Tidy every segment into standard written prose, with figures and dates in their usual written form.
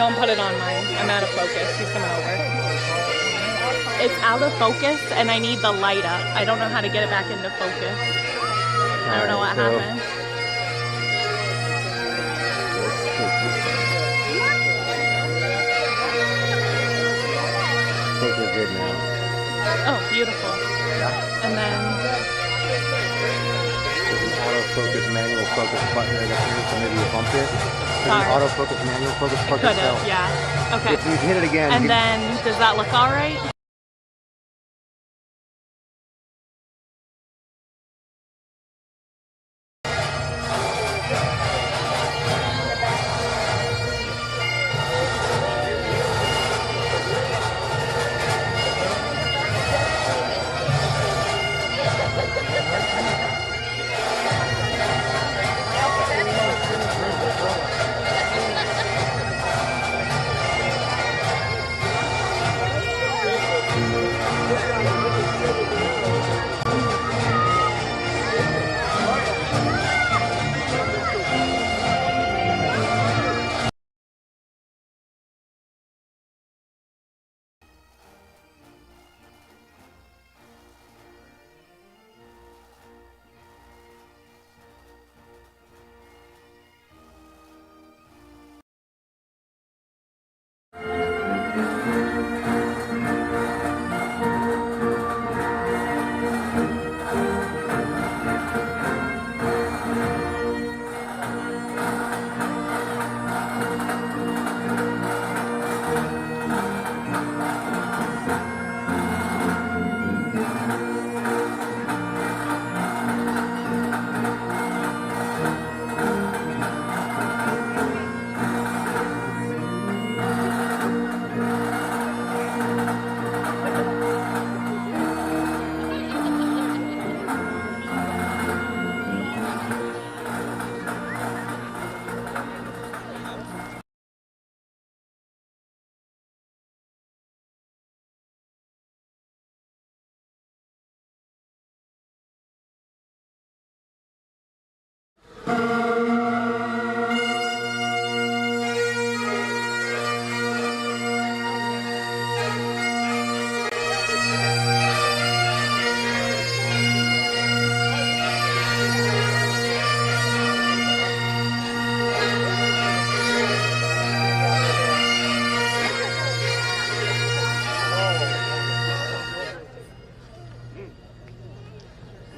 Don't put it on mine. I'm out of focus. He's coming over. It's out of focus, and I need the light up. I don't know how to get it back into focus. I don't know what happened. I think you're good now. Oh, beautiful. Yeah. And then there's an autofocus manual focus button right up here, so maybe you bumped it. There's an autofocus manual focus button. Could have, yeah. Okay. If you hit it again. And then, does that look all right?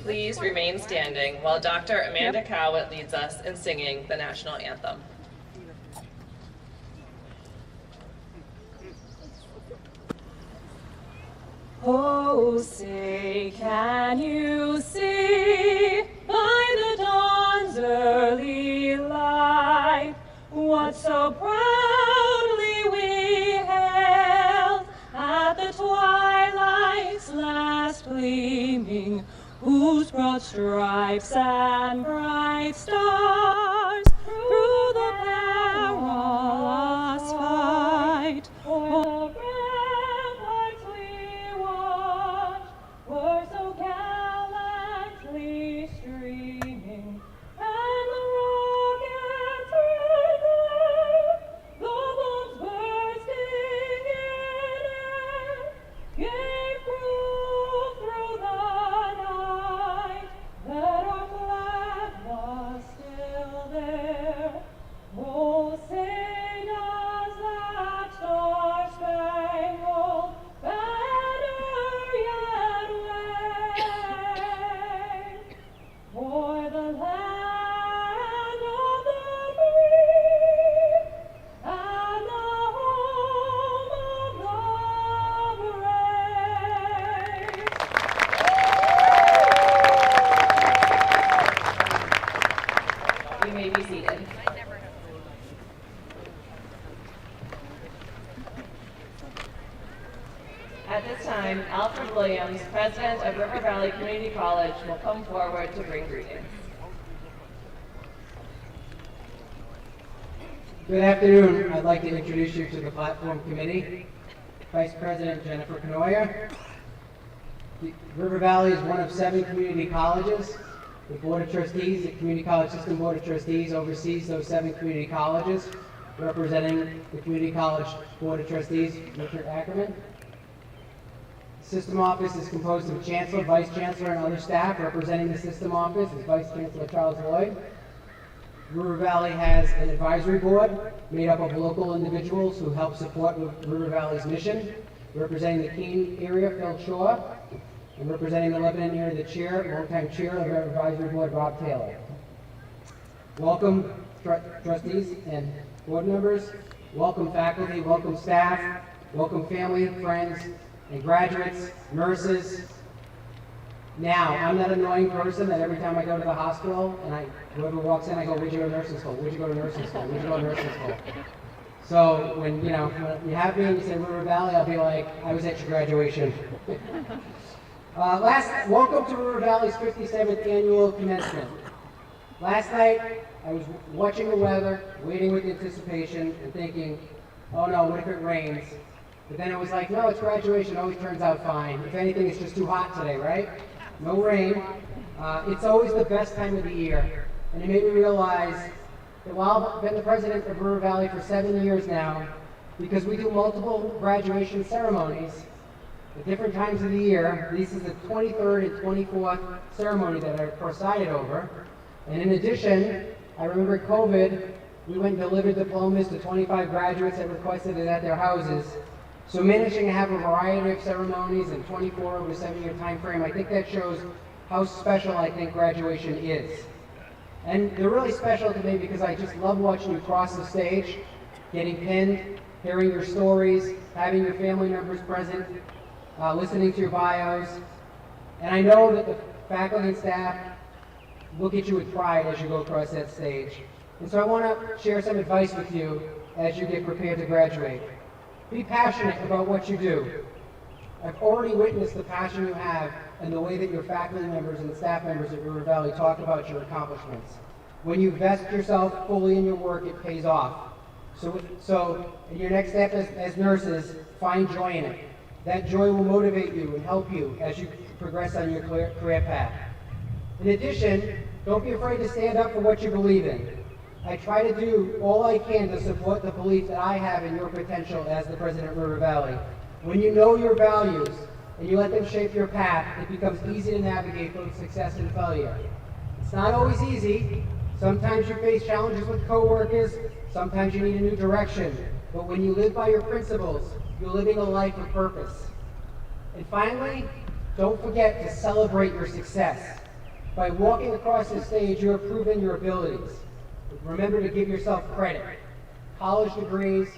Please remain standing while Dr. Amanda Cowett leads us in singing the national anthem. Oh, say, can you see by the dawn's early light what so proudly we hailed at the twilight's last gleaming, whose broad stripes and bright stars through the perilous fight o'er the ramparts we watched were so gallantly streaming, and the rockets' red glare, the bombs bursting in air, gave proof through the night that our flag was still there. Oh, say does that star-spangled banner yet wave for the land of the free and the home of the brave? You may be seated. At this time, Alfred Williams, president of River Valley Community College, will come forward to bring greetings. Good afternoon. I'd like to introduce you to the platform committee. Vice President Jennifer Canoia. River Valley is one of 7 community colleges. The Board of Trustees, the Community College System Board of Trustees, oversees those 7 community colleges. representing the Community College Board of Trustees, Richard Ackerman. System office is composed of Chancellor, Vice Chancellor, and other staff. Representing the System office is Vice Chancellor Charles Lloyd. River Valley has an advisory board made up of local individuals who help support River Valley's mission. Representing the Keene area, Phil Shaw, and representing the Lebanon area, the longtime chair of our advisory board, Rob Taylor. Welcome, trustees and board members. Welcome, faculty. Welcome, staff. Welcome, family, friends, and graduates, nurses. Now, I'm that annoying person that every time I go to the hospital and whoever walks in, I go, "Where'd you go to nursing school? Where'd you go to nursing school? Where'd you go to nursing school?" So when you have me and you say River Valley, I'll be like, "I was at your graduation." Welcome to River Valley's 57th annual commencement. Last night, I was watching the weather, waiting with anticipation, and thinking, "Oh no, what if it rains?" But then it was like, no, it's graduation, it always turns out fine. If anything, it's just too hot today, right? No rain. It's always the best time of the year. And it made me realize that while I've been the president of River Valley for 7 years now, because we do multiple graduation ceremonies at different times of the year, this is the 23rd and 24th ceremony that I presided over. And in addition, I remember COVID, we went and delivered diplomas to 25 graduates that requested it at their houses. So managing to have a variety of ceremonies in 24 over a 7-year time frame, I think that shows how special I think graduation is. And they're really special to me because I just love watching you cross the stage, getting pinned, hearing your stories, having your family members present, listening to your bios. And I know that the faculty and staff look at you with pride as you go across that stage. And so I want to share some advice with you as you get prepared to graduate. Be passionate about what you do. I've already witnessed the passion you have and the way that your faculty members and staff members at River Valley talk about your accomplishments. When you vest yourself fully in your work, it pays off. So in your next step as nurses, find joy in it. That joy will motivate you and help you as you progress on your career path. In addition, don't be afraid to stand up for what you believe in. I try to do all I can to support the belief that I have in your potential as the president of River Valley. When you know your values and you let them shape your path, it becomes easy to navigate both success and failure. It's not always easy. Sometimes you face challenges with coworkers. Sometimes you need a new direction. But when you live by your principles, you're living a life of purpose. And finally, don't forget to celebrate your success. By walking across the stage, you have proven your abilities. Remember to give yourself credit. College degrees,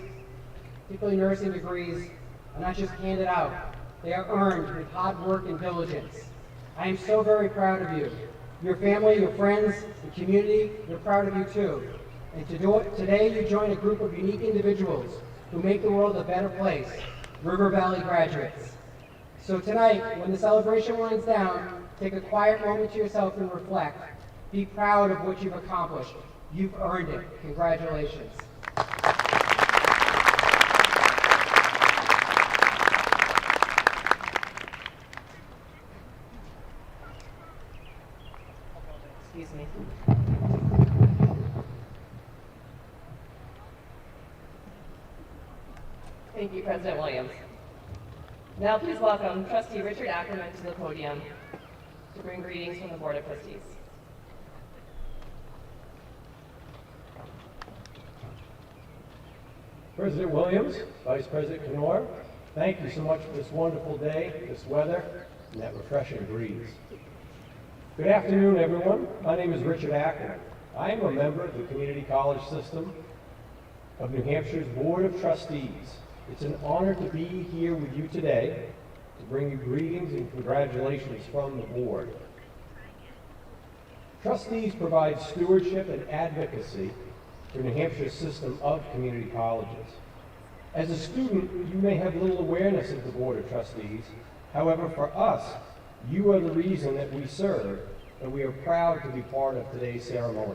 particularly nursing degrees, are not just handed out. They are earned with hard work and diligence. I am so very proud of you. Your family, your friends, the community, they're proud of you too. And today you join a group of unique individuals who make the world a better place, River Valley graduates. So tonight, when the celebration winds down, take a quiet moment to yourself and reflect. Be proud of what you've accomplished. You've earned it. Congratulations. Excuse me. Thank you, President Williams. Now please welcome Trustee Richard Ackerman to the podium to bring greetings from the Board of Trustees. President Williams, Vice President Knorr, thank you so much for this wonderful day, this weather, and that refreshing breeze. Good afternoon, everyone. My name is Richard Ackerman. I am a member of the Community College System of New Hampshire's Board of Trustees. It's an honor to be here with you today to bring you greetings and congratulations from the board. Trustees provide stewardship and advocacy for New Hampshire's system of community colleges. As a student, you may have little awareness of the Board of Trustees. However, for us, you are the reason that we serve, and we are proud to be part of today's ceremony.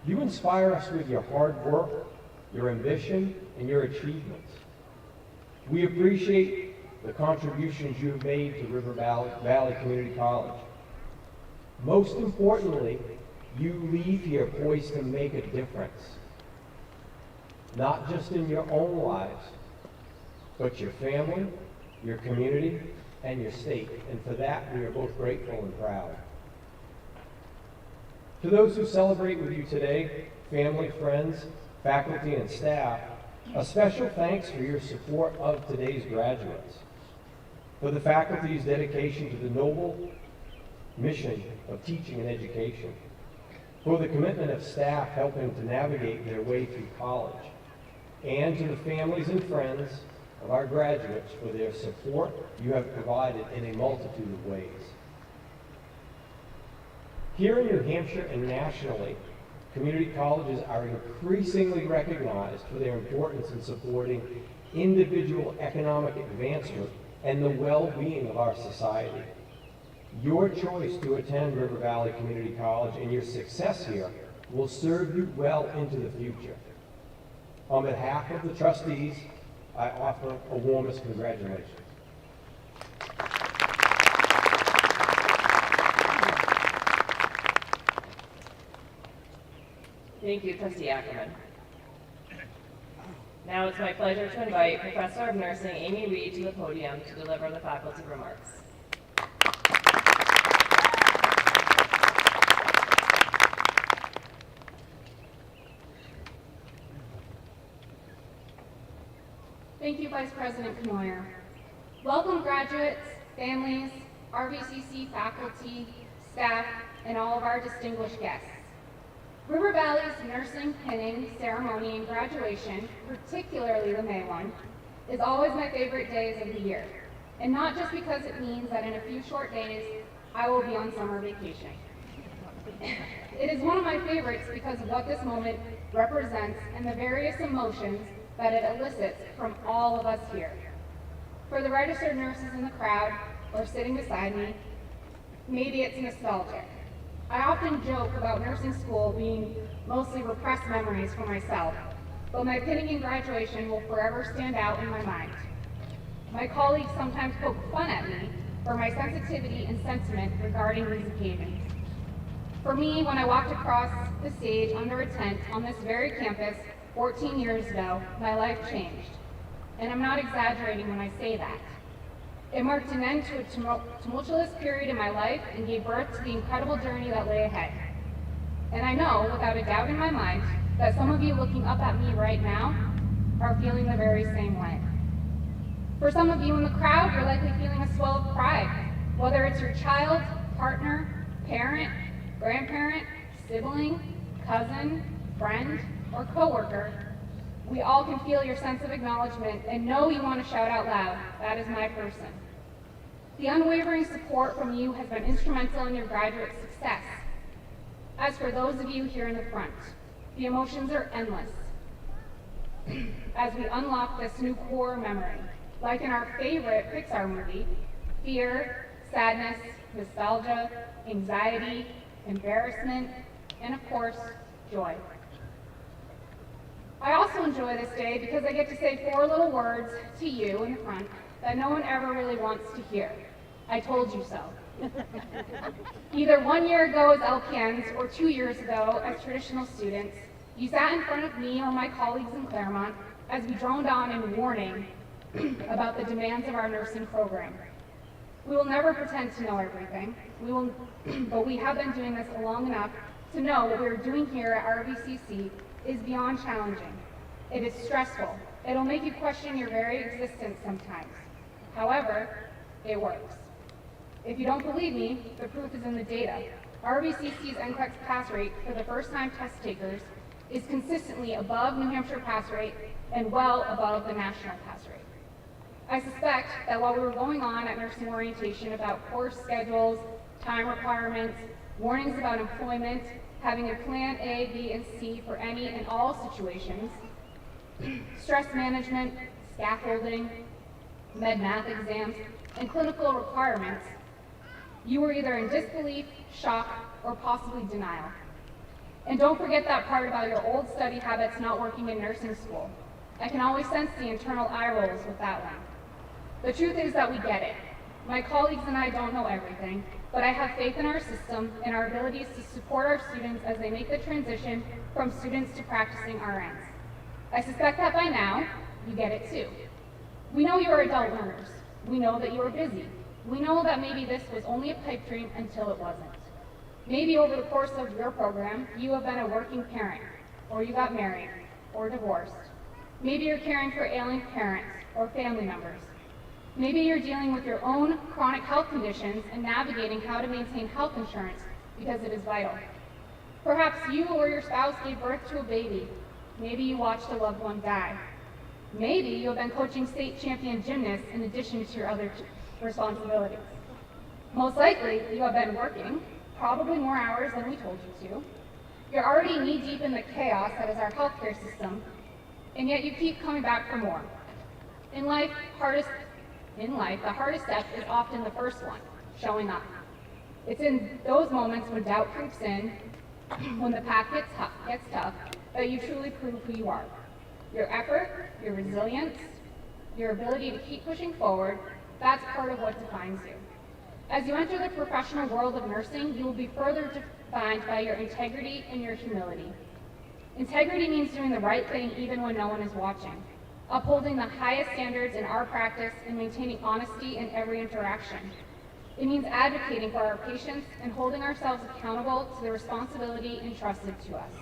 You inspire us with your hard work, your ambition, and your achievements. We appreciate the contributions you have made to River Valley Community College. Most importantly, you leave here poised to make a difference. not just in your own lives, but your family, your community, and your state. And for that, we are both grateful and proud. To those who celebrate with you today, family, friends, faculty, and staff, a special thanks for your support of today's graduates, for the faculty's dedication to the noble mission of teaching and education, for the commitment of staff helping to navigate their way through college, and to the families and friends of our graduates for their support you have provided in a multitude of ways. Here in New Hampshire and nationally, community colleges are increasingly recognized for their importance in supporting individual economic advancement and the well-being of our society. Your choice to attend River Valley Community College and your success here will serve you well into the future. On behalf of the trustees, I offer a warmest congratulations. Thank you, Trustee Ackerman. Now it's my pleasure to invite Professor of Nursing Amy Reed to the podium to deliver the faculty remarks. Thank you, Vice President Knoyer. Welcome, graduates, families, RVCC faculty, staff, and all of our distinguished guests. River Valley's nursing pinning ceremony and graduation, particularly the May one, is always my favorite days of the year. And not just because it means that in a few short days, I will be on summer vacation. It is one of my favorites because of what this moment represents and the various emotions that it elicits from all of us here. For the registered nurses in the crowd or sitting beside me, maybe it's nostalgic. I often joke about nursing school being mostly repressed memories for myself, but my pinning and graduation will forever stand out in my mind. My colleagues sometimes poke fun at me for my sensitivity and sentiment regarding these occasions. For me, when I walked across the stage under a tent on this very campus 14 years ago, my life changed. And I'm not exaggerating when I say that. It marked an end to a tumultuous period in my life and gave birth to the incredible journey that lay ahead. And I know, without a doubt in my mind, that some of you looking up at me right now are feeling the very same way. For some of you in the crowd, you're likely feeling a swell of pride, whether it's your child, partner, parent, grandparent, sibling, cousin, friend, or coworker. We all can feel your sense of acknowledgement and know you want to shout out loud, that is my person. The unwavering support from you has been instrumental in your graduate success. As for those of you here in the front, the emotions are endless as we unlock this new core memory. Like in our favorite Pixar movie, fear, sadness, nostalgia, anxiety, embarrassment, and of course, joy. I also enjoy this day because I get to say 4 little words to you in the front that no one ever really wants to hear. I told you so. Either 1 year ago as LPNs or 2 years ago as traditional students, you sat in front of me or my colleagues in Claremont as we droned on in warning about the demands of our nursing program. We will never pretend to know everything, but we have been doing this long enough to know what we are doing here at RVCC is beyond challenging. It is stressful. It'll make you question your very existence sometimes. However, it works. If you don't believe me, the proof is in the data. RVCC's NCLEX pass rate for the first-time test takers is consistently above New Hampshire pass rate and well above the national pass rate. I suspect that while we were going on at nursing orientation about course schedules, time requirements, warnings about employment, having a plan A, B, and C for any and all situations, stress management, scaffolding, med-math exams, and clinical requirements, you were either in disbelief, shock, or possibly denial. And don't forget that part about your old study habits not working in nursing school. I can always sense the internal eye rolls with that one. The truth is that we get it. My colleagues and I don't know everything, but I have faith in our system and our abilities to support our students as they make the transition from students to practicing RNs. I suspect that by now, you get it too. We know you are adult learners. We know that you are busy. We know that maybe this was only a pipe dream until it wasn't. Maybe over the course of your program, you have been a working parent, or you got married, or divorced. Maybe you're caring for ailing parents or family members. Maybe you're dealing with your own chronic health conditions and navigating how to maintain health insurance because it is vital. Perhaps you or your spouse gave birth to a baby. Maybe you watched a loved one die. Maybe you have been coaching state champion gymnasts in addition to your other responsibilities. Most likely, you have been working, probably more hours than we told you to. You're already knee-deep in the chaos that is our healthcare system, and yet you keep coming back for more. In life, the hardest step is often the first one, showing up. It's in those moments when doubt creeps in, when the path gets tough, that you truly prove who you are. Your effort, your resilience, your ability to keep pushing forward, that's part of what defines you. As you enter the professional world of nursing, you will be further defined by your integrity and your humility. Integrity means doing the right thing even when no one is watching, upholding the highest standards in our practice and maintaining honesty in every interaction. It means advocating for our patients and holding ourselves accountable to the responsibility entrusted to us.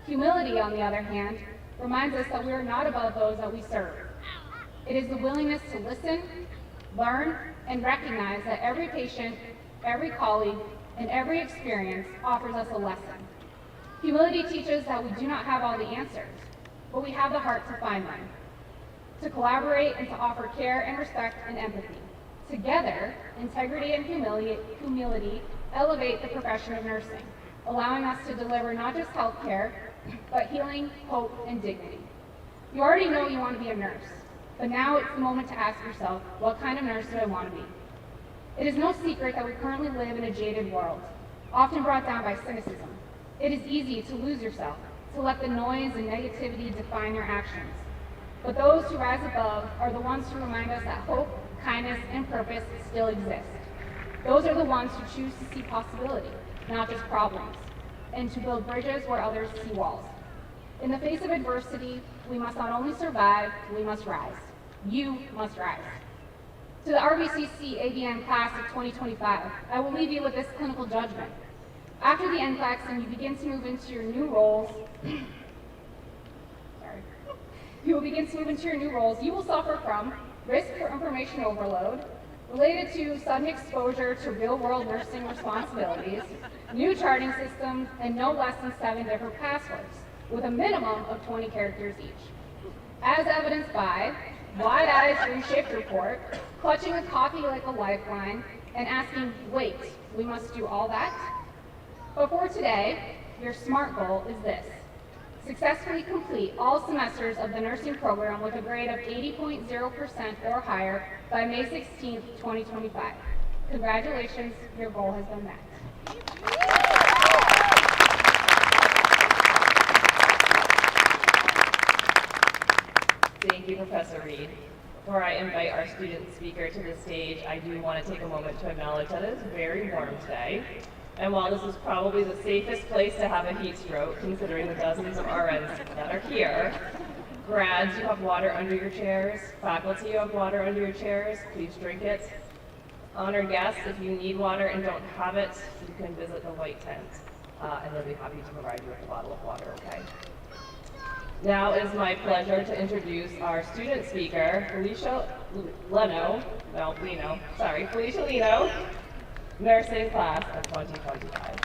Humility, on the other hand, reminds us that we are not above those that we serve. It is the willingness to listen, learn, and recognize that every patient, every colleague, and every experience offers us a lesson. Humility teaches that we do not have all the answers, but we have the heart to find them, to collaborate and to offer care and respect and empathy. Together, integrity and humility elevate the profession of nursing, allowing us to deliver not just health care, but healing, hope, and dignity. You already know you want to be a nurse, but now it's the moment to ask yourself, what kind of nurse do I want to be? It is no secret that we currently live in a jaded world, often brought down by cynicism. It is easy to lose yourself, to let the noise and negativity define your actions. But those who rise above are the ones who remind us that hope, kindness, and purpose still exist. Those are the ones who choose to see possibility, not just problems, and to build bridges where others see walls. In the face of adversity, we must not only survive, we must rise. You must rise. To the RVCC ADN class of 2025, I will leave you with this clinical judgment. After the NCLEX and you begin to move into your new roles, you will suffer from risk for information overload, related to sudden exposure to real-world nursing responsibilities, new charting systems, and no less than 7 different passwords, with a minimum of 20 characters each. As evidenced by wide eyes during shift report, clutching a coffee like a lifeline, and asking, wait, we must do all that? But for today, your SMART goal is this: successfully complete all semesters of the nursing program with a grade of 80.0% or higher by May 16th, 2025. Congratulations, your goal has been met. Thank you, Professor Reed. Before I invite our student speaker to the stage, I do want to take a moment to acknowledge that it is very warm today. And while this is probably the safest place to have a heat stroke, considering the dozens of RNs that are here, grads, you have water under your chairs. Faculty, you have water under your chairs. Please drink it. Honored guests, if you need water and don't have it, you can visit the white tent, and they'll be happy to provide you with a bottle of water, okay? Now it is my pleasure to introduce our student speaker, Felicia Lino, nursing class of 2025.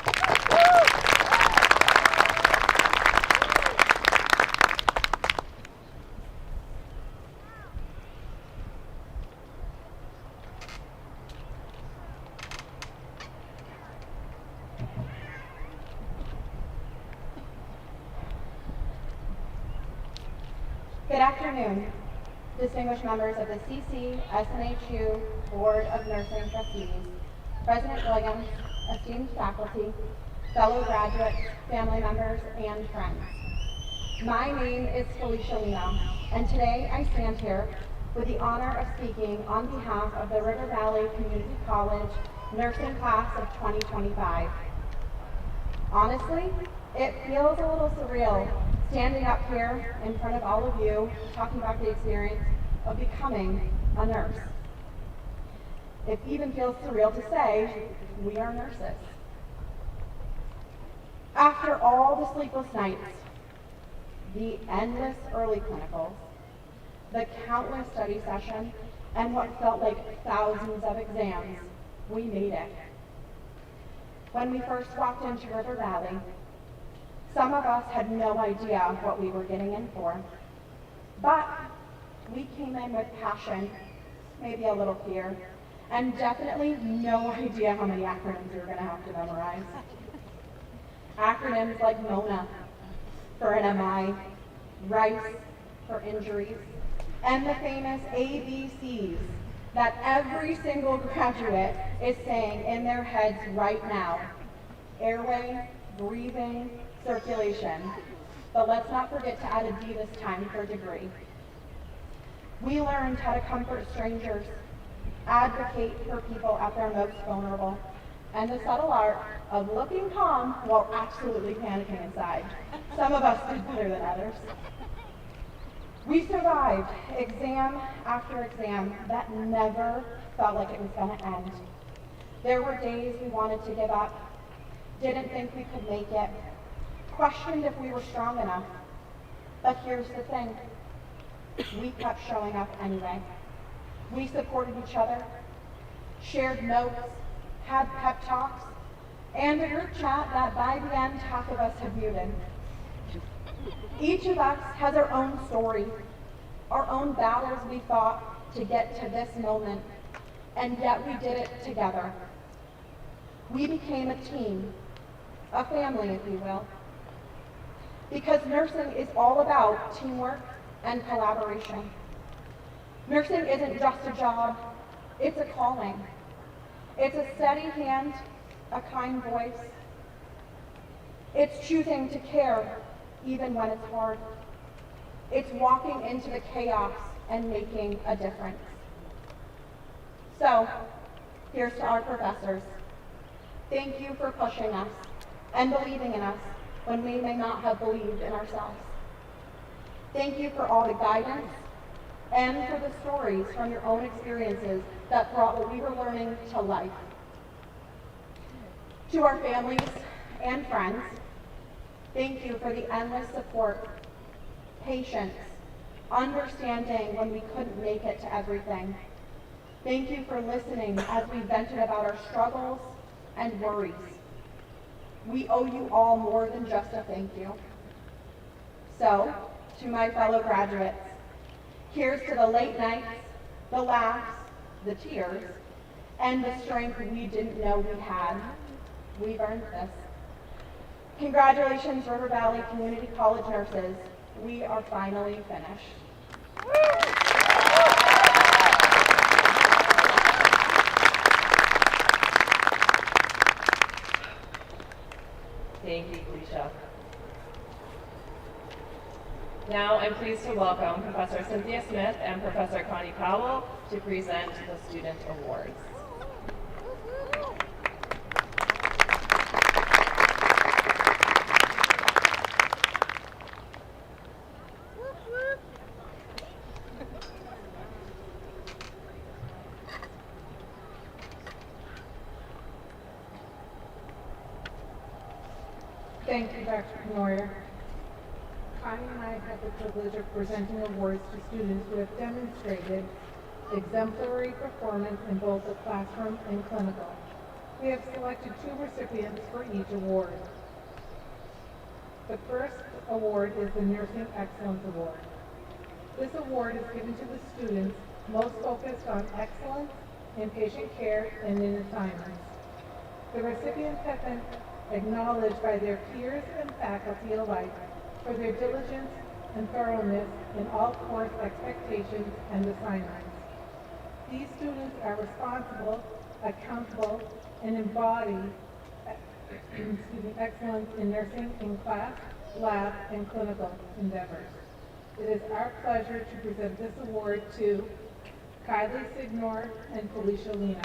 Good afternoon, distinguished members of the CC SNHU Board of Nursing Trustees, President Williams, esteemed faculty, fellow graduates, family members, and friends. My name is Felicia Lino, and today I stand here with the honor of speaking on behalf of the River Valley Community College Nursing Class of 2025. Honestly, it feels a little surreal standing up here in front of all of you, talking about the experience of becoming a nurse. It even feels surreal to say we are nurses. After all the sleepless nights, the endless early clinicals, the countless study sessions, and what felt like thousands of exams, we made it. When we first walked into River Valley, some of us had no idea what we were getting in for, but we came in with passion, maybe a little fear, and definitely no idea how many acronyms we were going to have to memorize. Acronyms like MONA for an MI, RICE for injuries, and the famous ABCs that every single graduate is saying in their heads right now: airway, breathing, circulation. But let's not forget to add a D this time for degree. We learned how to comfort strangers, advocate for people at their most vulnerable, and the subtle art of looking calm while absolutely panicking inside. Some of us did better than others. We survived exam after exam that never felt like it was going to end. There were days we wanted to give up, didn't think we could make it, questioned if we were strong enough. But here's the thing, we kept showing up anyway. We supported each other, shared notes, had pep talks, and a group chat that by the end half of us had muted. Each of us has our own story, our own battles we fought to get to this moment, and yet we did it together. We became a team, a family, if you will, because nursing is all about teamwork and collaboration. Nursing isn't just a job, it's a calling. It's a steady hand, a kind voice. It's choosing to care even when it's hard. It's walking into the chaos and making a difference. So, here's to our professors. Thank you for pushing us and believing in us when we may not have believed in ourselves. Thank you for all the guidance and for the stories from your own experiences that brought what we were learning to life. To our families and friends, thank you for the endless support, patience, understanding when we couldn't make it to everything. Thank you for listening as we vented about our struggles and worries. We owe you all more than just a thank you. So, to my fellow graduates, here's to the late nights, the laughs, the tears, and the strength we didn't know we had. We've earned this. Congratulations, River Valley Community College nurses. We are finally finished. Thank you, Felicia. Now I'm pleased to welcome Professor Cynthia Smith and Professor Connie Powell to present the student awards. Thank you, Dr. Knoyer. Connie and I have the privilege of presenting awards to students who have demonstrated exemplary performance in both the classroom and clinical. We have selected 2 recipients for each award. The first award is the Nursing Excellence Award. This award is given to the students most focused on excellence in patient care and in assignments. The recipients have been acknowledged by their peers and faculty alike for their diligence and thoroughness in all course expectations and assignments. These students are responsible, accountable, and embody excellence in nursing in class, lab, and clinical endeavors. It is our pleasure to present this award to Kylie Signor and Felicia Lino.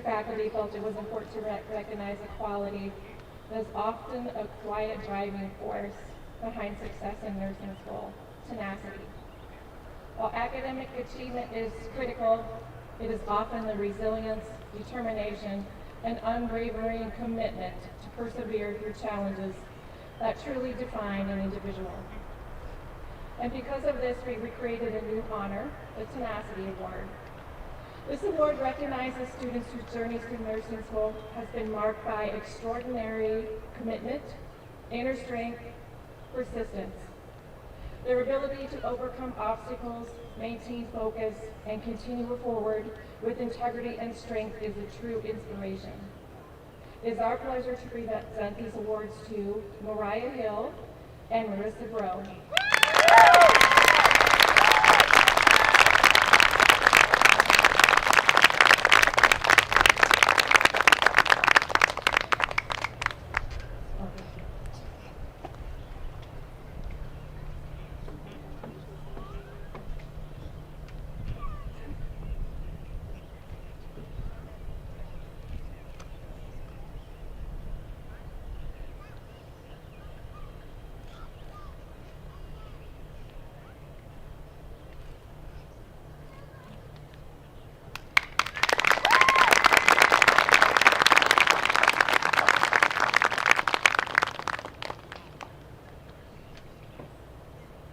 Faculty felt it was important to recognize a quality that is often a quiet driving force behind success in nursing school: tenacity. While academic achievement is critical, it is often the resilience, determination, and unwavering commitment to persevere through challenges that truly define an individual. And because of this, we created a new honor, the Tenacity Award. This award recognizes students whose journeys through nursing school has been marked by extraordinary commitment, inner strength, persistence. Their ability to overcome obstacles, maintain focus, and continue forward with integrity and strength is a true inspiration. It is our pleasure to present these awards to Mariah Hill and Marissa Groh.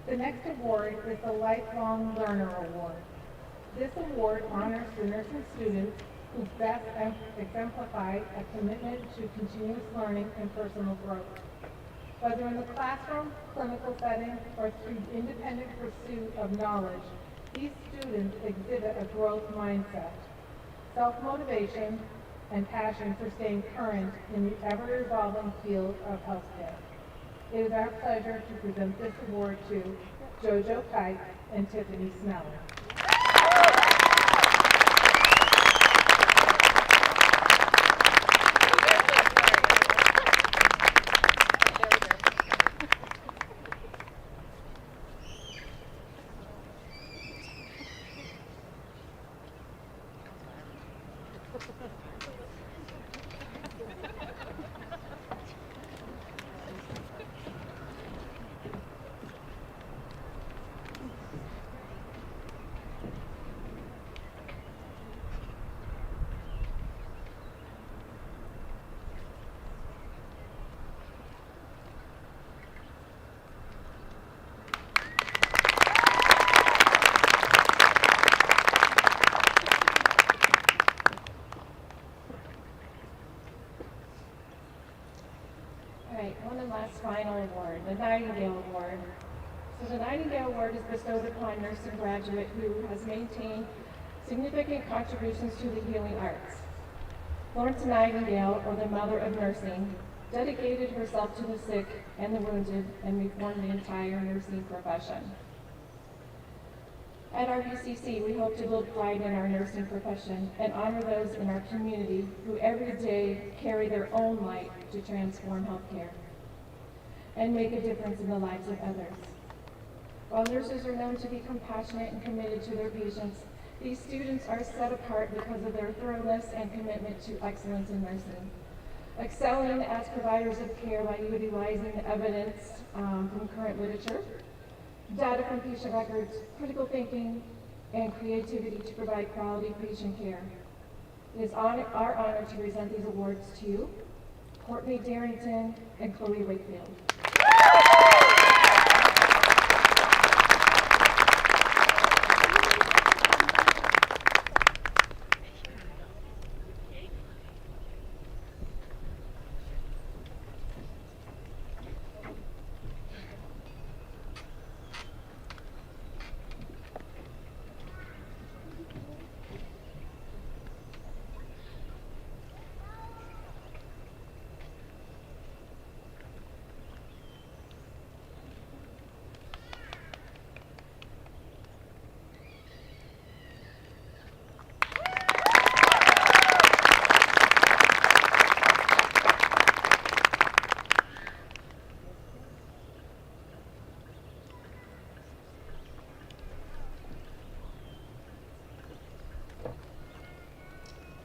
The next award is the Lifelong Learner Award. This award honors the nursing students who best exemplify a commitment to continuous learning and personal growth. Whether in the classroom, clinical setting, or through independent pursuit of knowledge, these students exhibit a growth mindset, self-motivation, and passion for staying current in the ever-evolving field of healthcare. It is our pleasure to present this award to Jojo Kite and Tiffany Sneller. One last final award, the Nightingale Award. So the Nightingale Award is bestowed upon a nursing graduate who has maintained significant contributions to the healing arts. Florence Nightingale, or the Mother of Nursing, dedicated herself to the sick and the wounded and reformed the entire nursing profession. At RVCC, we hope to build pride in our nursing profession and honor those in our community who every day carry their own light to transform healthcare and make a difference in the lives of others. While nurses are known to be compassionate and committed to their patients, these students are set apart because of their thoroughness and commitment to excellence in nursing, excelling as providers of care by utilizing evidence from current literature, data from patient records, critical thinking, and creativity to provide quality patient care. It is our honor to present these awards to Courtney Darrington and Chloe Wakefield.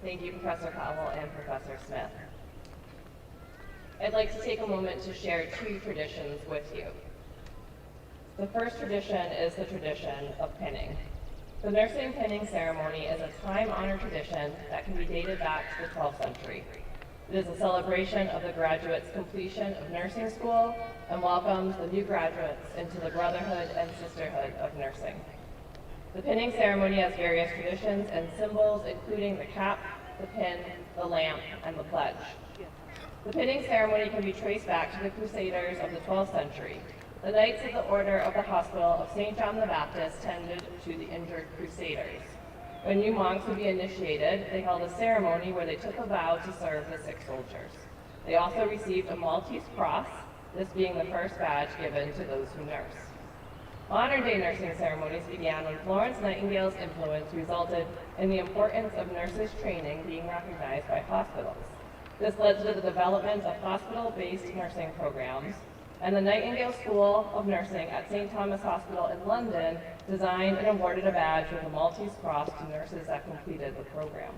Thank you, Professor Powell and Professor Smith. I'd like to take a moment to share two traditions with you. The first tradition is the tradition of pinning. The nursing pinning ceremony is a time-honored tradition that can be dated back to the 12th century. It is a celebration of the graduates' completion of nursing school and welcomes the new graduates into the brotherhood and sisterhood of nursing. The pinning ceremony has various traditions and symbols, including the cap, the pin, the lamp, and the pledge. The pinning ceremony can be traced back to the Crusaders of the 12th century. The Knights of the Order of the Hospital of St. John the Baptist tended to the injured Crusaders. When new monks would be initiated, they held a ceremony where they took a vow to serve the sick soldiers. They also received a Maltese cross, this being the first badge given to those who nurse. Modern-day nursing ceremonies began when Florence Nightingale's influence resulted in the importance of nurses' training being recognized by hospitals. This led to the development of hospital-based nursing programs, and the Nightingale School of Nursing at St. Thomas Hospital in London designed and awarded a badge with a Maltese cross to nurses that completed the program.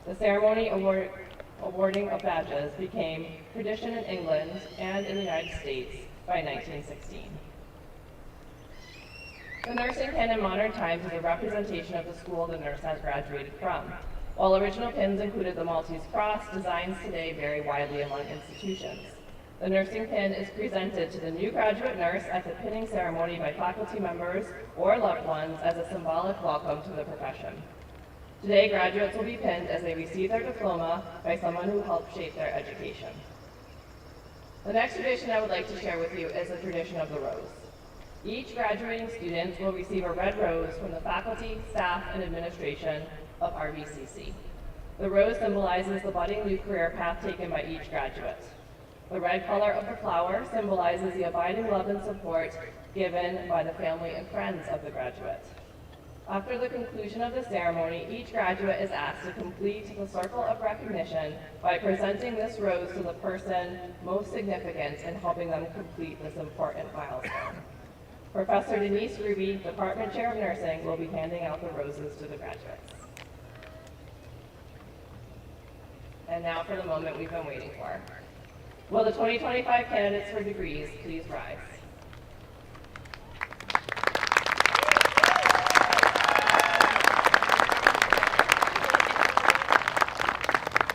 The ceremony awarding of badges became tradition in England and in the United States by 1916. The nursing pin in modern times is a representation of the school the nurse has graduated from. While original pins included the Maltese cross, designs today vary widely among institutions. The nursing pin is presented to the new graduate nurse at the pinning ceremony by faculty members or loved ones as a symbolic welcome to the profession. Today, graduates will be pinned as they receive their diploma by someone who helped shape their education. The next tradition I would like to share with you is the tradition of the rose. Each graduating student will receive a red rose from the faculty, staff, and administration of RVCC. The rose symbolizes the budding new career path taken by each graduate. The red color of the flower symbolizes the abiding love and support given by the family and friends of the graduate. After the conclusion of the ceremony, each graduate is asked to complete the circle of recognition by presenting this rose to the person most significant in helping them complete this important milestone. Professor Denise Ruby, Department Chair of Nursing, will be handing out the roses to the graduates. And now for the moment we've been waiting for. Will the 2025 candidates for degrees please rise?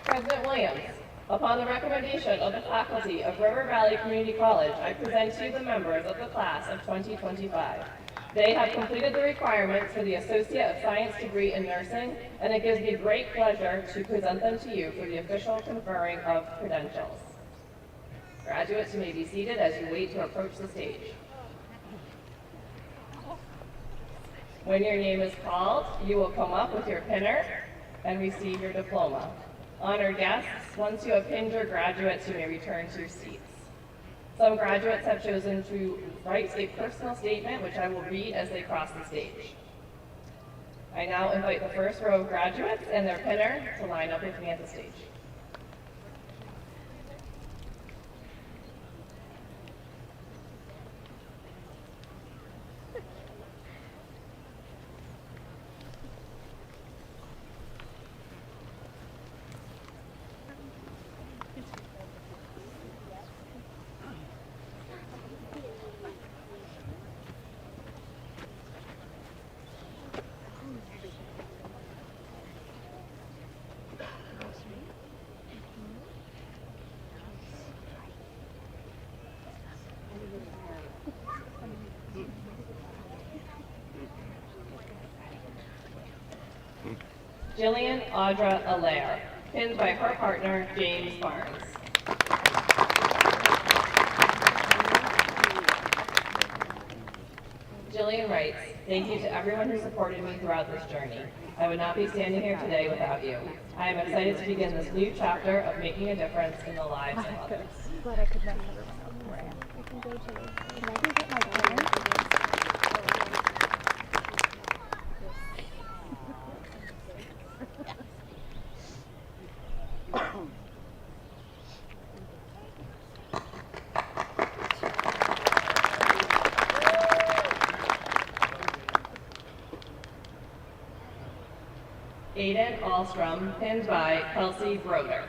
President Williams, upon the recommendation of the faculty of River Valley Community College, I present to you the members of the class of 2025. They have completed the requirements for the Associate of Science degree in nursing, and it gives me great pleasure to present them to you for the official conferring of credentials. Graduates, you may be seated as you wait to approach the stage. When your name is called, you will come up with your pinner and receive your diploma. Honored guests, once you have pinned your graduates, you may return to your seats. Some graduates have chosen to write a personal statement, which I will read as they cross the stage. I now invite the first row of graduates and their pinner to line up with me at the stage. Jillian Audra Allaire, pinned by her partner, James Barnes. Jillian writes, "Thank you to everyone who supported me throughout this journey. I would not be standing here today without you. I am excited to begin this new chapter of making a difference in the lives of others." But I could never remember where I am. I can go to, can I go get my planner? Aiden Alstrom, pinned by Kelsey Broder.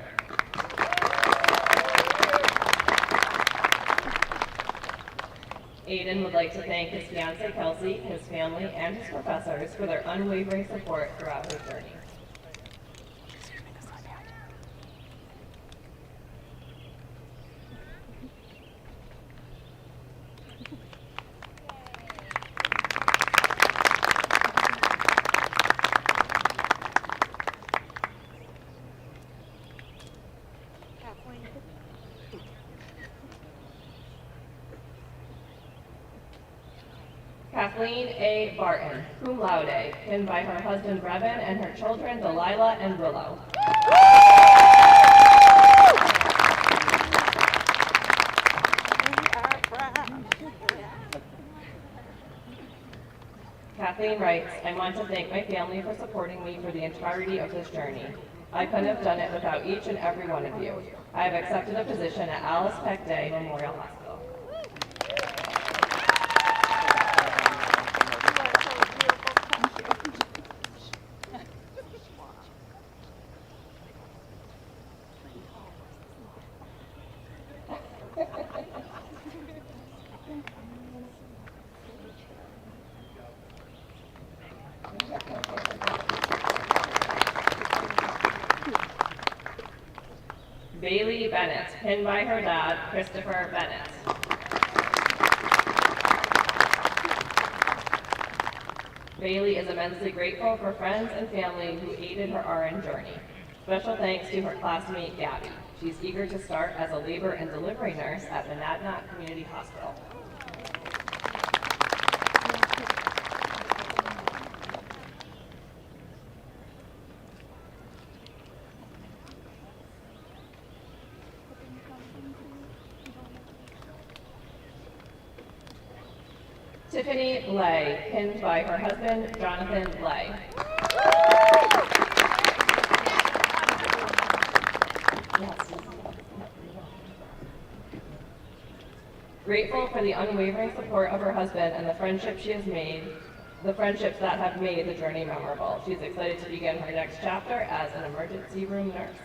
Aiden would like to thank his fiancée Kelsey, his family, and his professors for their unwavering support throughout his journey. Kathleen A. Barton, cum laude, pinned by her husband Brevin and her children Delilah and Willow. Kathleen writes, I want to thank my family for supporting me for the entirety of this journey. I couldn't have done it without each and every one of you. I have accepted a position at Alice Peck Day Memorial Hospital. Bailey Bennett, pinned by her dad, Christopher Bennett. Bailey is immensely grateful for friends and family who aided her RN journey. Special thanks to her classmate, Gabby. She's eager to start as a labor and delivery nurse at Monadnock Community Hospital. Tiffany Blay, pinned by her husband, Jonathan Blay. Grateful for the unwavering support of her husband and the friendships that have made the journey memorable. She's excited to begin her next chapter as an emergency room nurse.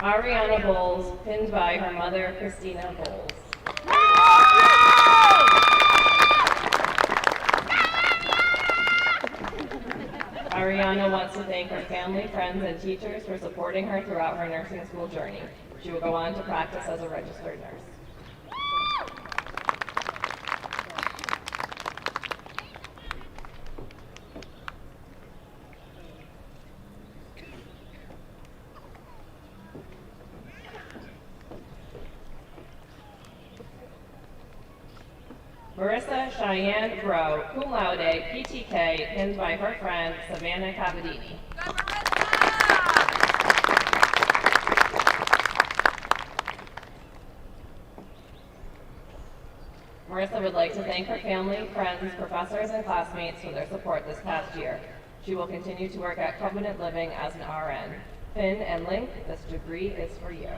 Ariana Bowles, pinned by her mother, Christina Bowles. Ariana wants to thank her family, friends, and teachers for supporting her throughout her nursing school journey. She will go on to practice as a registered nurse. Marissa Cheyenne Bro, cum laude, PTK, pinned by her friend, Savannah Cavadini. Marissa would like to thank her family, friends, professors, and classmates for their support this past year. She will continue to work at Covenant Living as an RN. Finn and Link, this degree is for you.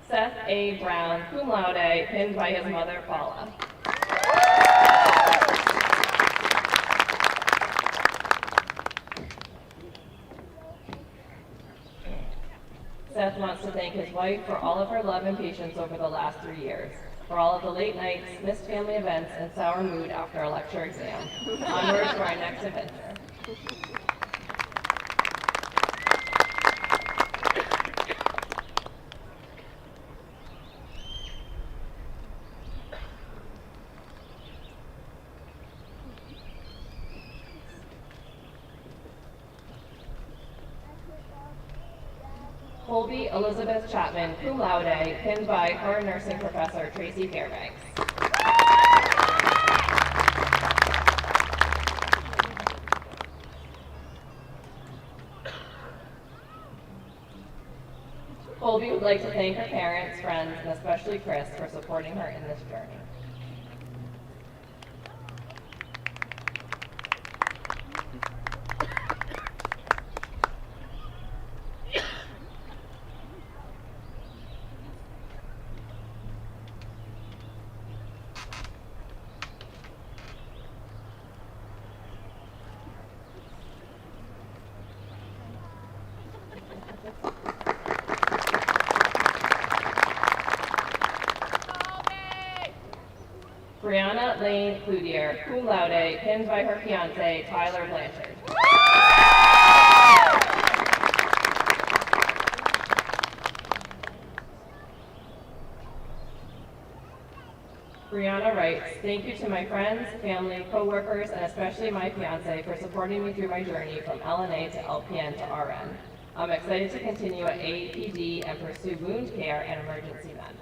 Seth A. Brown, cum laude, pinned by his mother, Paula. Seth wants to thank his wife for all of her love and patience over the last 3 years, for all of the late nights, missed family events, and sour mood after a lecture exam. Onward to our next adventure. Colby Elizabeth Chapman, cum laude, pinned by her nursing professor, Tracy Fairbanks. Colby would like to thank her parents, friends, and especially Chris for supporting her in this journey. Brianna Lane Cloutier, cum laude, pinned by her fiance, Tyler Blanchard. Brianna writes, thank you to my friends, family, co-workers, and especially my fiance for supporting me through my journey from LNA to LPN to RN. I'm excited to continue at APD and pursue wound care and emergency med.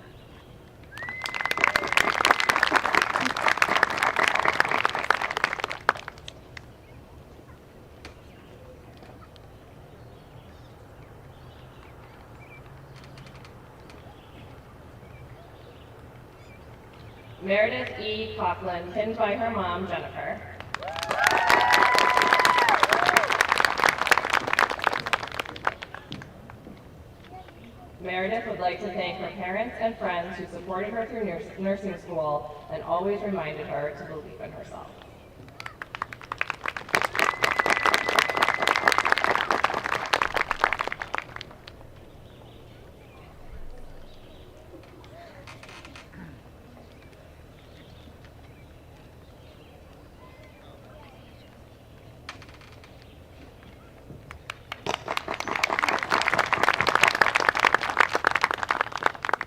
Meredith E. Coughlin, pinned by her mom, Jennifer. Meredith would like to thank her parents and friends who supported her through nursing school and always reminded her to believe in herself.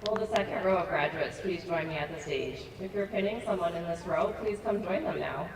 Will the second row of graduates please join me at the stage? If you're pinning someone in this row, please come join them now.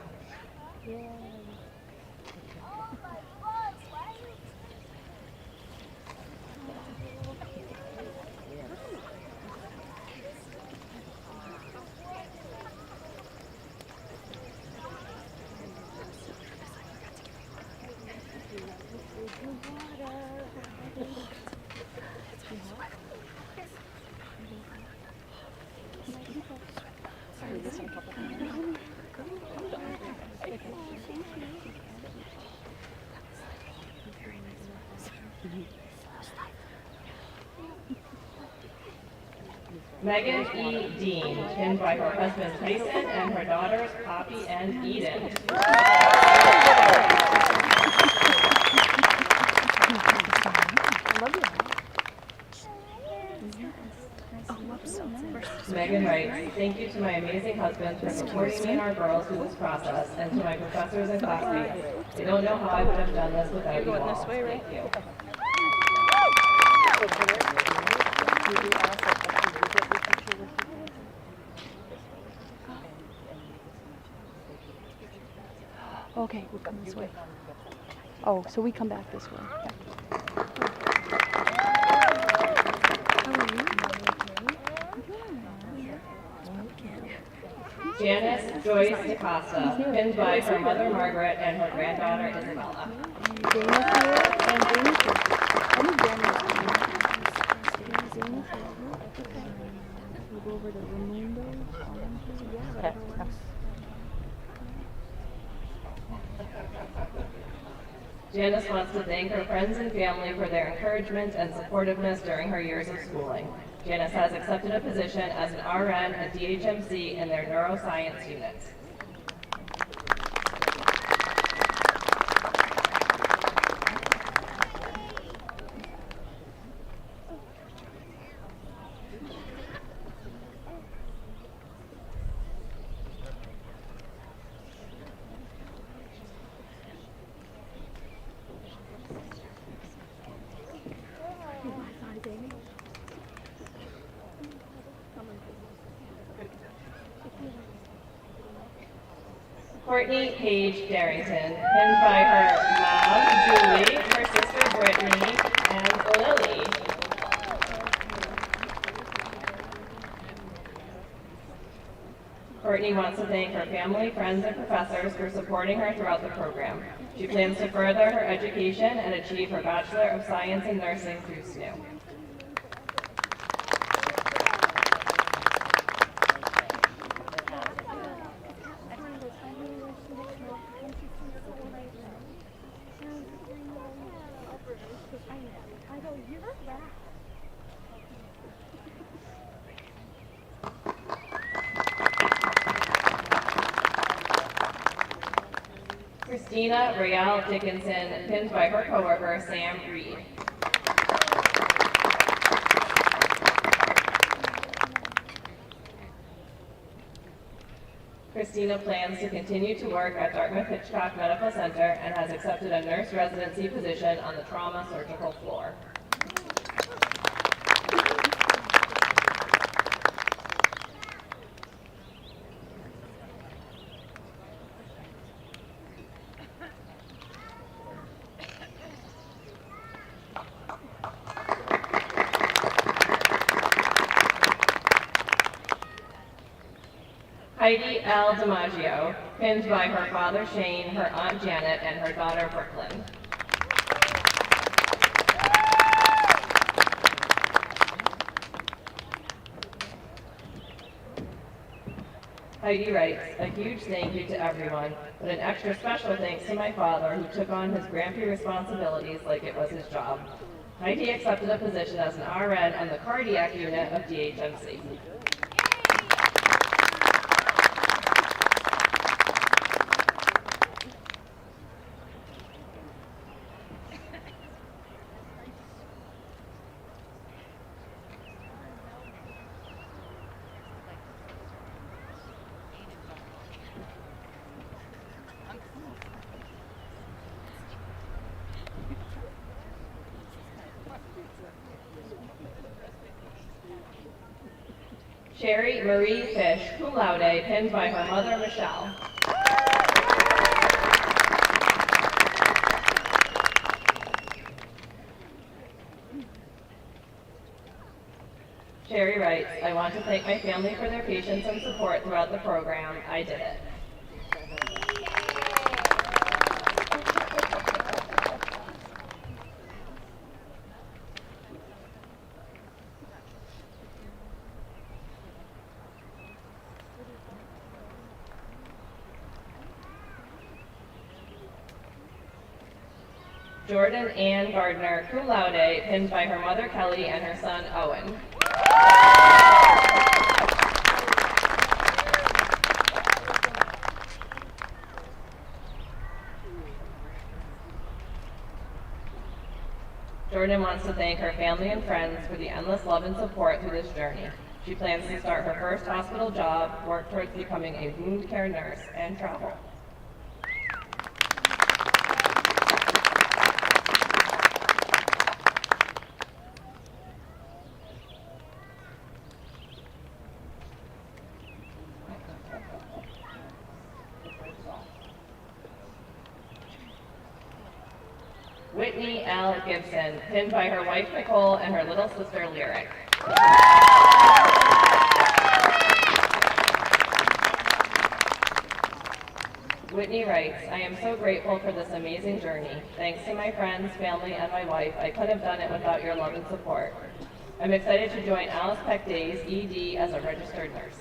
Megan E. Dean, pinned by her husband Tyson and her daughters Poppy and Eden. Megan writes, thank you to my amazing husband for supporting me and our girls through this process, and to my professors and classmates. I don't know how I would have done this without you all. Thank you. Okay, we'll come this way. Oh, so we come back this way. Yeah. Janice Joyce DaCosta, pinned by her mother Margaret and her granddaughter Isabella. Janice wants to thank her friends and family for their encouragement and supportiveness during her years of schooling. Janice has accepted a position as an RN at DHMC in their neuroscience unit. Courtney Paige Darrington, pinned by her mom, Julie, her sister Brittany, and Lily. Courtney wants to thank her family, friends, and professors for supporting her throughout the program. She plans to further her education and achieve her Bachelor of Science in Nursing through SNU. Christina Real Dickinson, pinned by her coworker Sam Reed. Christina plans to continue to work at Dartmouth-Hitchcock Medical Center and has accepted a nurse residency position on the trauma surgical floor. Heidi L. DiMaggio, pinned by her father Shane, her aunt Janet, and her daughter Brooklyn. Heidi writes, a huge thank you to everyone, but an extra special thanks to my father who took on his grandpa responsibilities like it was his job. Heidi accepted a position as an RN on the cardiac unit of DHMC. Sherry Marie Fish, cum laude, pinned by her mother, Michelle. Sherry writes, I want to thank my family for their patience and support throughout the program. I did it. Jordan Ann Gardner, cum laude, pinned by her mother Kelly and her son Owen. Jordan wants to thank her family and friends for the endless love and support through this journey. She plans to start her first hospital job, work towards becoming a wound care nurse, and travel. Whitney L. Gibson, pinned by her wife Nicole and her little sister Lyric. Whitney writes, I am so grateful for this amazing journey. Thanks to my friends, family, and my wife, I couldn't have done it without your love and support. I'm excited to join Alice Peck Days, ED, as a registered nurse.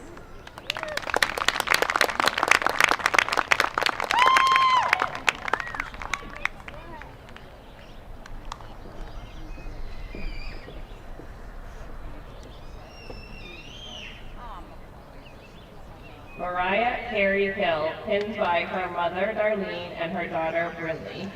Mariah Carey Hill, pinned by her mother Darlene and her daughter Brinley.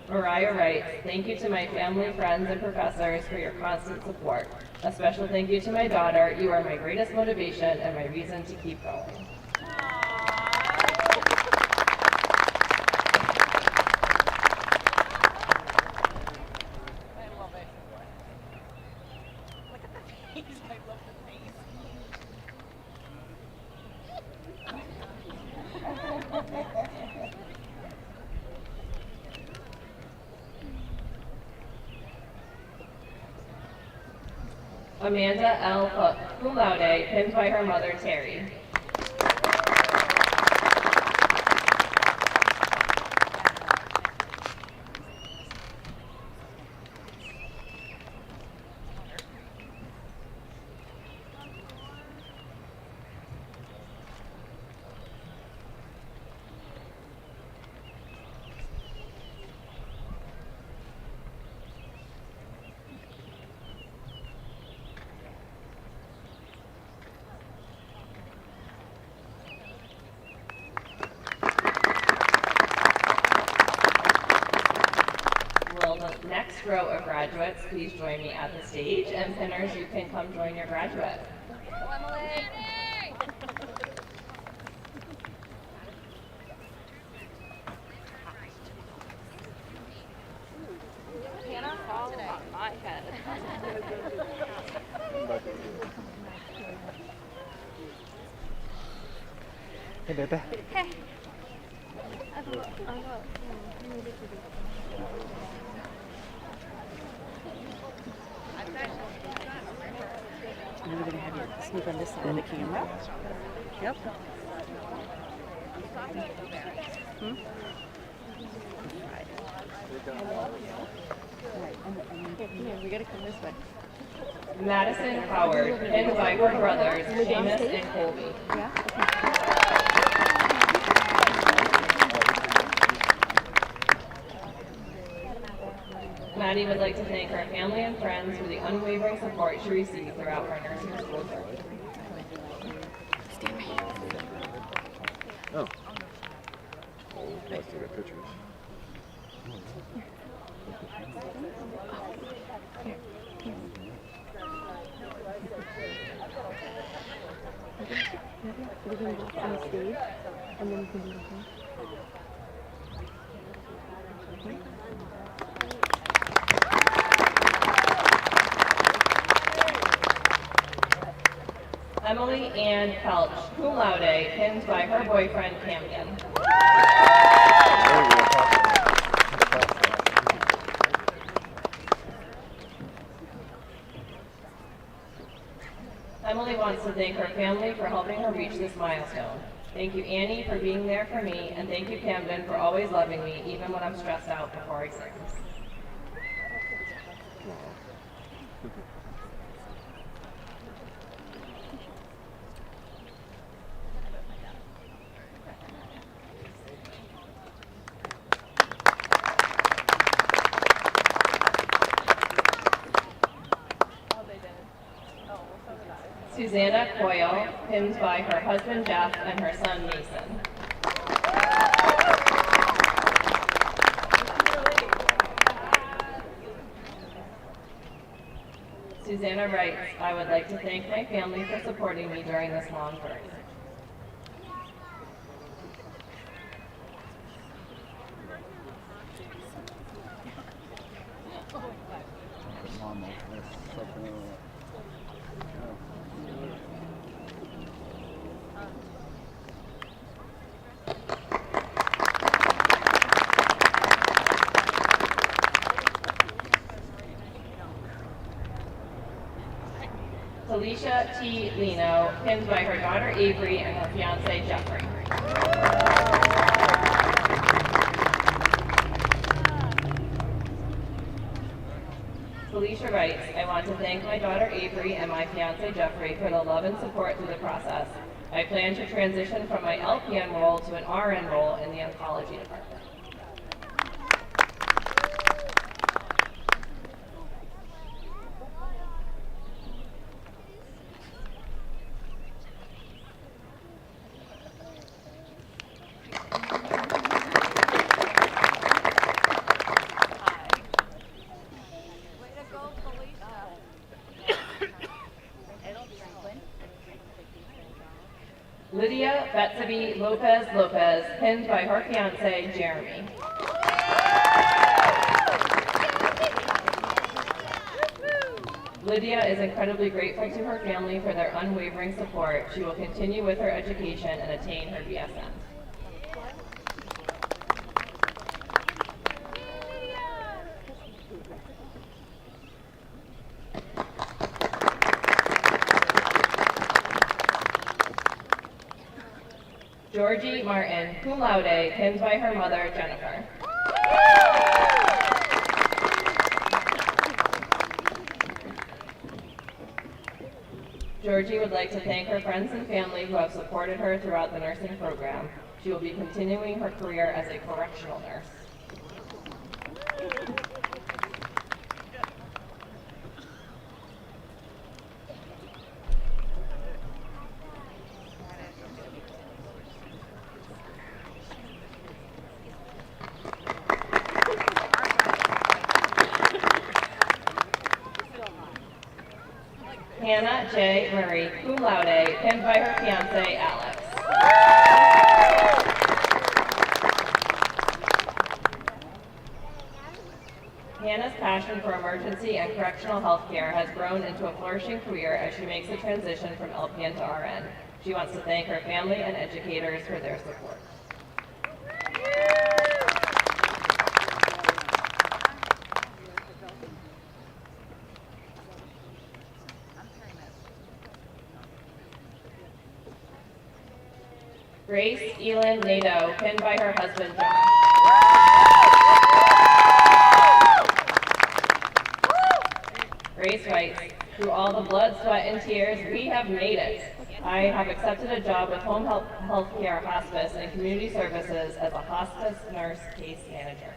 Mariah writes, thank you to my family, friends, and professors for your constant support. A special thank you to my daughter. You are my greatest motivation and my reason to keep going. Amanda L. Hook, cum laude, pinned by her mother, Terry. next row of graduates, please join me at the stage, and pinners, you can come join your graduate. Hey, baby. And we're gonna have you sneak on this side of the camera. Yep. Hmm? Yeah, we gotta come this way. Madison Howard, pinned by her brothers, Seamus and Colby. Yeah? Maddie would like to thank her family and friends for the unwavering support she received throughout her nursing school journey. Oh. Oh, let's take a pictures. We're gonna walk on stage, and then we can do the thing. Emily Ann Pelch, cum laude, pinned by her boyfriend Camden. Emily wants to thank her family for helping her reach this milestone. Thank you, Annie, for being there for me, and thank you, Camden, for always loving me, even when I'm stressed out before exams. Susanna Coyle, pinned by her husband Jeff and her son Mason. Susanna writes, I would like to thank my family for supporting me during this long journey. Alicia T. Lino, pinned by her daughter Avery and her fiance Jeffrey. Alicia writes, I want to thank my daughter Avery and my fiance Jeffrey for the love and support through the process. I plan to transition from my LPN role to an RN role in the oncology department. Lydia Betsabe Lopez, pinned by her fiance, Jeremy. Lydia is incredibly grateful to her family for their unwavering support. She will continue with her education and attain her BSN. Georgie Martin, cum laude, pinned by her mother, Jennifer. Georgie would like to thank her friends and family who have supported her throughout the nursing program. She will be continuing her career as a correctional nurse. Hannah J. Murray, cum laude, pinned by her fiance, Alex. Hannah's passion for emergency and correctional health care has grown into a flourishing career as she makes the transition from LPN to RN. She wants to thank her family and educators for their support. Grace Elin Nadeau, pinned by her husband, John. Grace writes, through all the blood, sweat, and tears, we have made it. I have accepted a job with home health care, hospice, and community services as a hospice nurse case manager.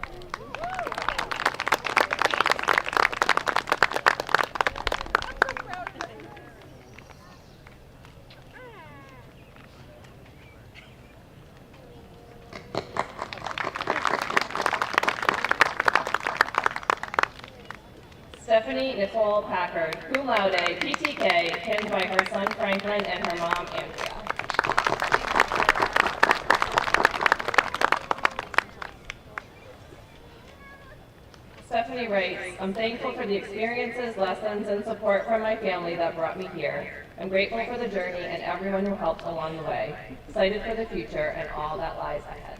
Stephanie Nicole Packard, cum laude, PTK, pinned by her son Franklin and her mom Andrea. Stephanie writes, I'm thankful for the experiences, lessons, and support from my family that brought me here. I'm grateful for the journey and everyone who helped along the way. Excited for the future and all that lies ahead.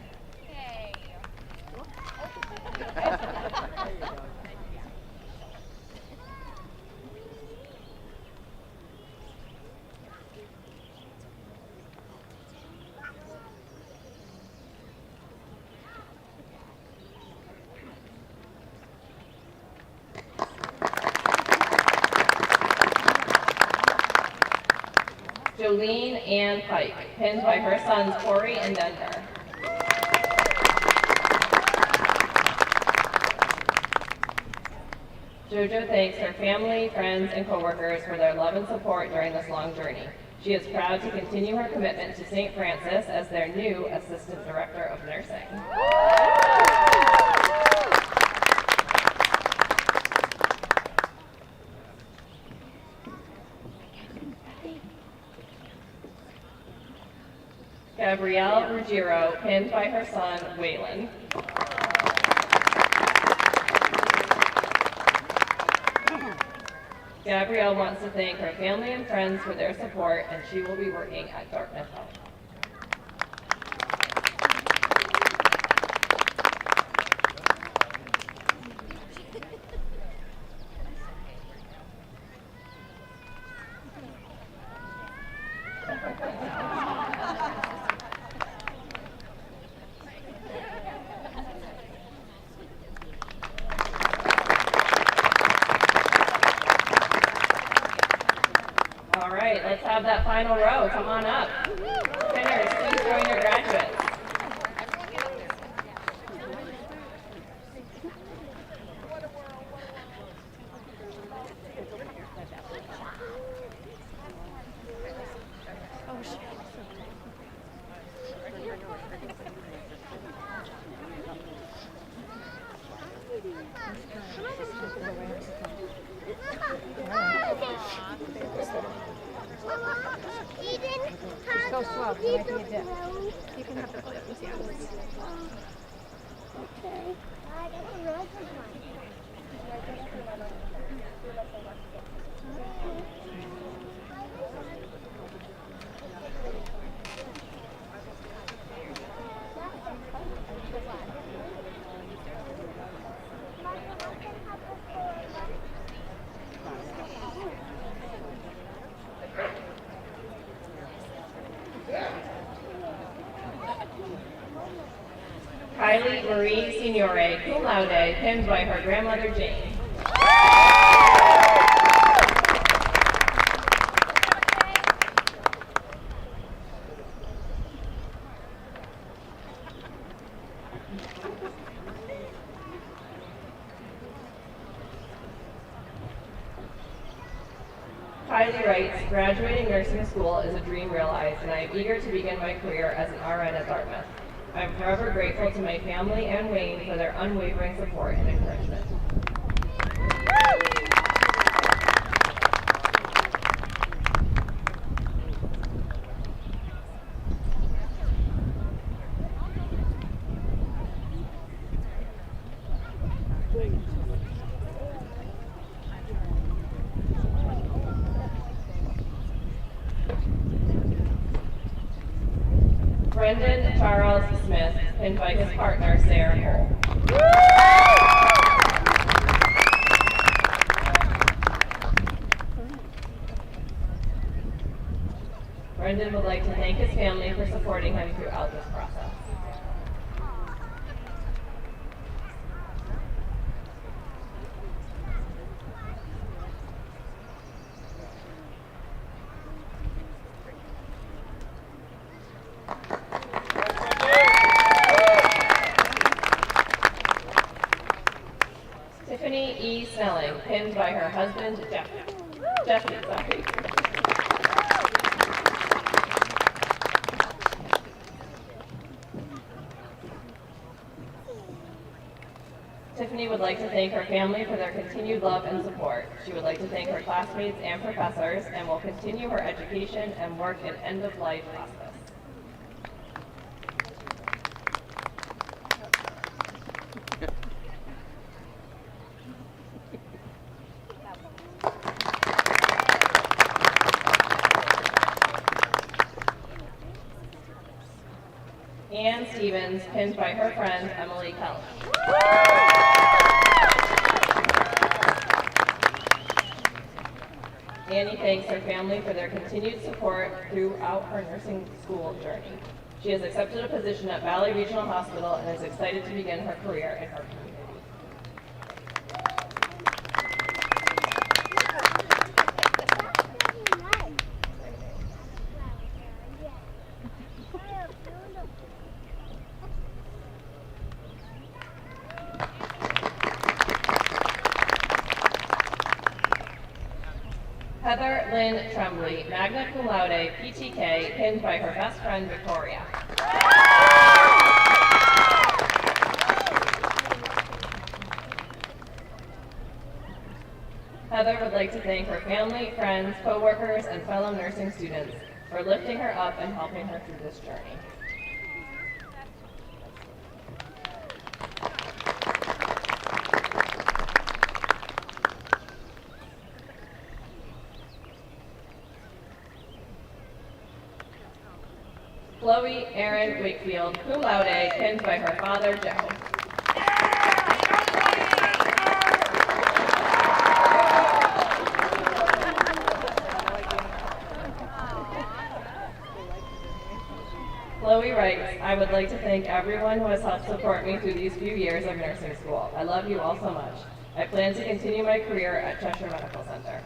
Jolene Ann Pike, pinned by her sons Corey and Denver. JoJo thanks her family, friends, and coworkers for their love and support during this long journey. She is proud to continue her commitment to St. Francis as their new Assistant Director of Nursing. Gabrielle Ruggiero, pinned by her son, Waylon. Gabrielle wants to thank her family and friends for their support, and she will be working at Dartmouth Health. Let's have that final row. Come on up. Pinners, please join your graduates. Go slow. You might be a dip. You can have the clips, yeah. Okay. Kylie Marie Signore, cum laude, pinned by her grandmother Jane. Kylie writes, graduating nursing school is a dream realized, and I am eager to begin my career as an RN at Dartmouth. I am forever grateful to my family and Wayne for their unwavering support and encouragement. Brendan Charles Smith, pinned by his partner, Sarah Cole. Brendan would like to thank his family for supporting him throughout this process. Tiffany E. Snelling, pinned by her husband, Jeffrey. Tiffany would like to thank her family for their continued love and support. She would like to thank her classmates and professors and will continue her education and work in end-of-life hospice. Ann Stevens, pinned by her friend, Emily Kelly. Annie thanks her family for their continued support throughout her nursing school journey. She has accepted a position at Valley Regional Hospital and is excited to begin her career in her community. Heather Lynn Tremblay, magna cum laude, PTK, pinned by her best friend, Victoria. Heather would like to thank her family, friends, co-workers, and fellow nursing students for lifting her up and helping her through this journey. Chloe Erin Wakefield, cum laude, pinned by her father, Joe. Chloe writes, I would like to thank everyone who has helped support me through these few years of nursing school. I love you all so much. I plan to continue my career at Cheshire Medical Center.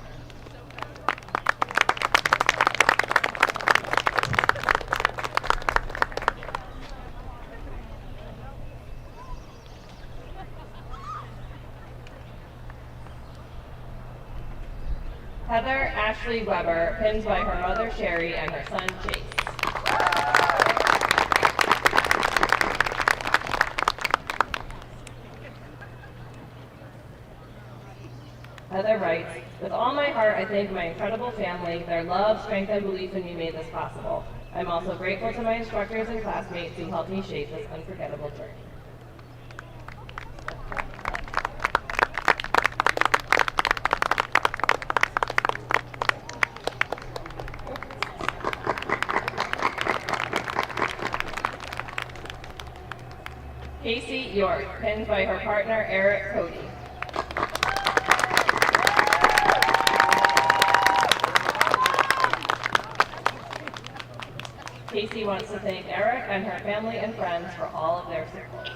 Heather Ashley Weber, pinned by her mother Sherry and her son Chase. Heather writes, with all my heart I thank my incredible family. Their love, strength, and belief in me made this possible. I'm also grateful to my instructors and classmates who helped me shape this unforgettable journey. Casey York, pinned by her partner Eric Cody. Casey wants to thank Eric and her family and friends for all of their support.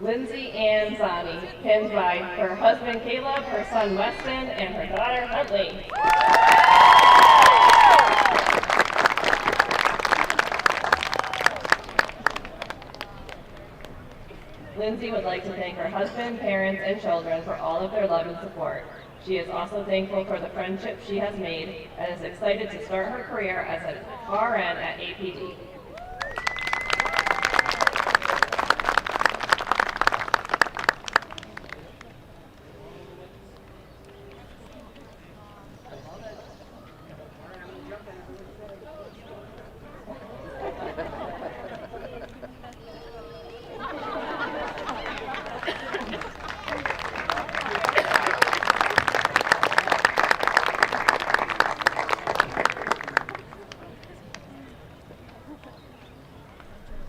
Lindsay Ann Zani, pinned by her husband Caleb, her son Weston, and her daughter Huntley. Lindsay would like to thank her husband, parents, and children for all of their love and support. She is also thankful for the friendship she has made and is excited to start her career as an RN at APD.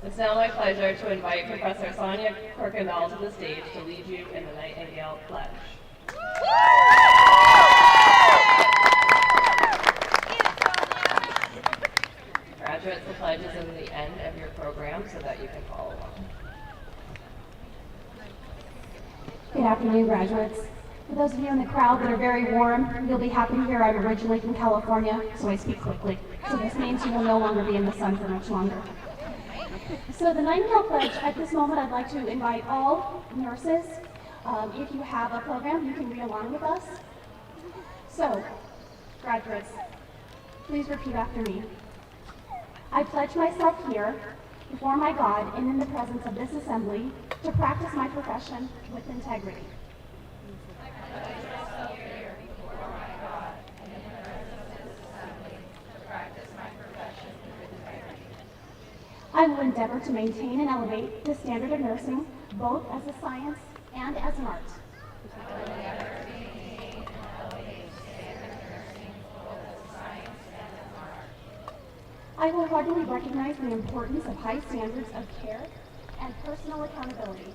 It's now my pleasure to invite Professor Sonia Kuykendall to the stage to lead you in the Nightingale Pledge. Graduates, the pledge is in the end of your program so that you can follow along. Good afternoon, graduates. For those of you in the crowd that are very warm, you'll be happy to hear I'm originally from California, so I speak quickly. So this means you will no longer be in the sun for much longer. So the Nightingale Pledge, at this moment I'd like to invite all nurses. If you have a program, you can read along with us. So, graduates, please repeat after me. I pledge myself here, before my God and in the presence of this assembly, to practice my profession with integrity. I will endeavor to maintain and elevate the standard of nursing, both as a science and as an art. I will heartily recognize the importance of high standards of care and personal accountability.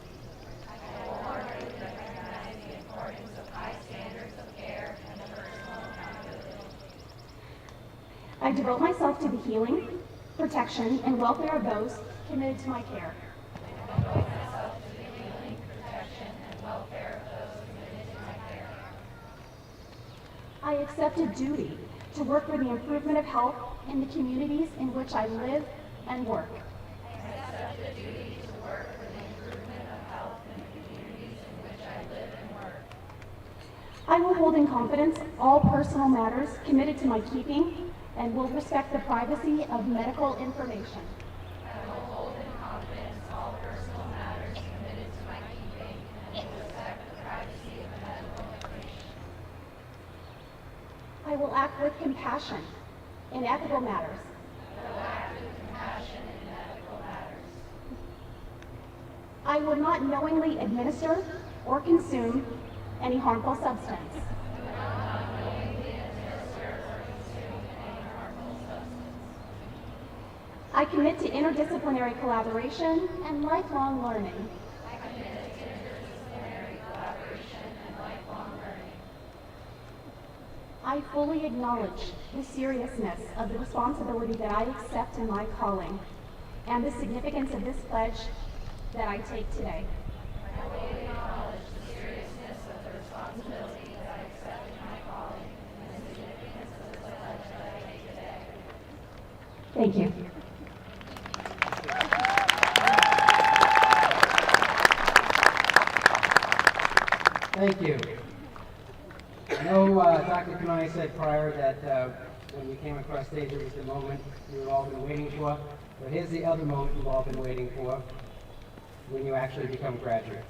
I devote myself to the healing, protection, and welfare of those committed to my care. I accept a duty to work for the improvement of health in the communities in which I live and work. I will hold in confidence all personal matters committed to my keeping and will respect the privacy of medical information. I will act with compassion in ethical matters. I will not knowingly administer or consume any harmful substance. I commit to interdisciplinary collaboration and lifelong learning. I fully acknowledge the seriousness of the responsibility that I accept in my calling and the significance of this pledge that I take today. Thank you. Thank you. I know Dr. Kanai said prior that when you came across stage, it was the moment you've all been waiting for. But here's the other moment you've all been waiting for, when you actually become graduates.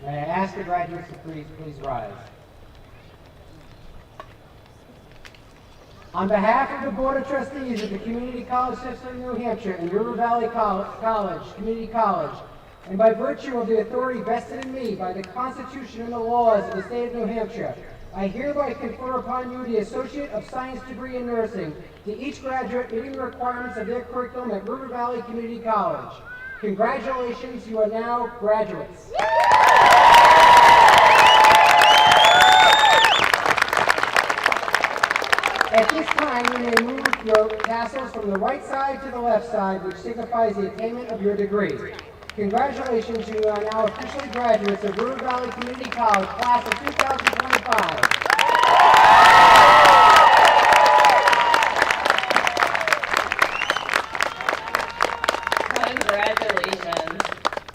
May I ask the graduates to please rise. On behalf of the Board of Trustees of the Community College System of New Hampshire and River Valley College, Community College, and by virtue of the authority vested in me by the Constitution and the laws of the state of New Hampshire, I hereby confer upon you the Associate of Science degree in Nursing to each graduate meeting the requirements of their curriculum at River Valley Community College. Congratulations, you are now graduates. At this time, you may move your tassels from the right side to the left side, which signifies the attainment of your degree. Congratulations, you are now officially graduates of River Valley Community College, class of 2025. Congratulations.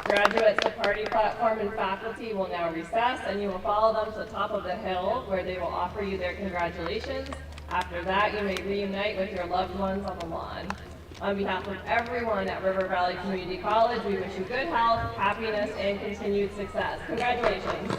Graduates, the party platform and faculty will now recess, and you will follow them to the top of the hill where they will offer you their congratulations. After that, you may reunite with your loved ones on the lawn. On behalf of everyone at River Valley Community College, we wish you good health, happiness, and continued success. Congratulations.